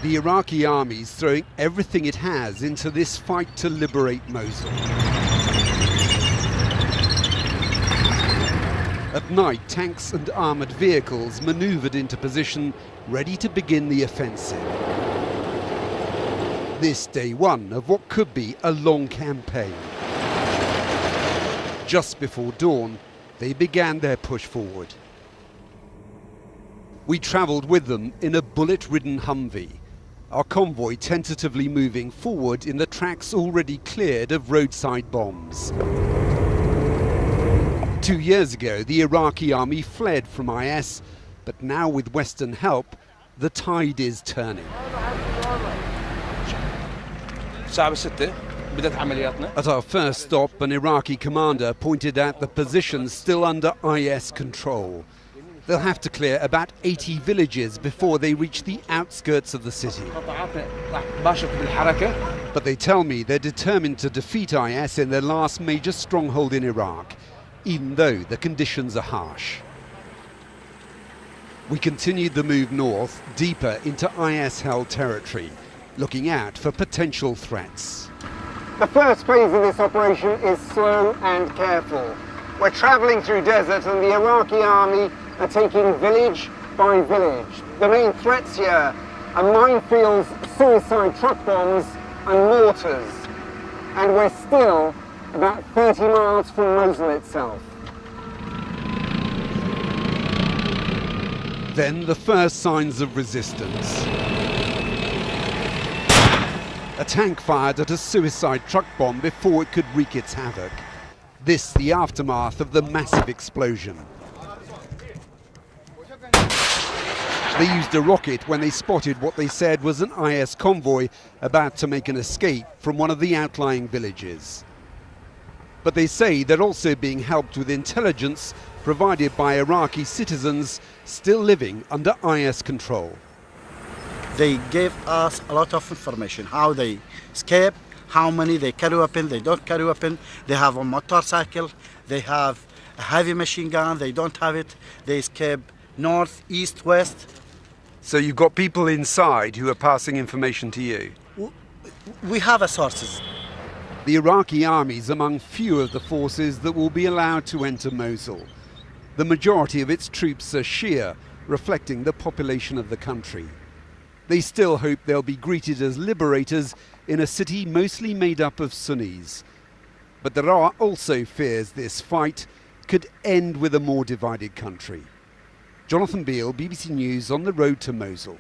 The Iraqi army's throwing everything it has into this fight to liberate Mosul. At night, tanks and armoured vehicles manoeuvred into position, ready to begin the offensive. This day one of what could be a long campaign. Just before dawn, they began their push forward. We travelled with them in a bullet-ridden Humvee, our convoy tentatively moving forward in the tracks already cleared of roadside bombs. 2 years ago, the Iraqi army fled from IS, but now with Western help, the tide is turning. At our first stop, an Iraqi commander pointed out the positions still under IS control. They'll have to clear about 80 villages before they reach the outskirts of the city. But they tell me they're determined to defeat IS in their last major stronghold in Iraq, even though the conditions are harsh. We continued the move north, deeper into IS-held territory, looking out for potential threats. The first phase of this operation is slow and careful. We're travelling through desert and the Iraqi army are taking village by village. The main threats here are minefields, suicide truck bombs and mortars. And we're still about 30 miles from Mosul itself. Then the first signs of resistance. A tank fired at a suicide truck bomb before it could wreak its havoc. This the aftermath of the massive explosion. They used a rocket when they spotted what they said was an IS convoy about to make an escape from one of the outlying villages. But they say they're also being helped with intelligence provided by Iraqi citizens still living under IS control. They gave us a lot of information, how they escape, how many they carry weapon, they don't carry weapon, they have a motorcycle, they have a heavy machine gun, they don't have it, they escape north, east, west. So you've got people inside who are passing information to you? We have sources. The Iraqi army's among few of the forces that will be allowed to enter Mosul. The majority of its troops are Shia, reflecting the population of the country. They still hope they'll be greeted as liberators in a city mostly made up of Sunnis. But there are also fears this fight could end with a more divided country. Jonathan Beale, BBC News, on the road to Mosul.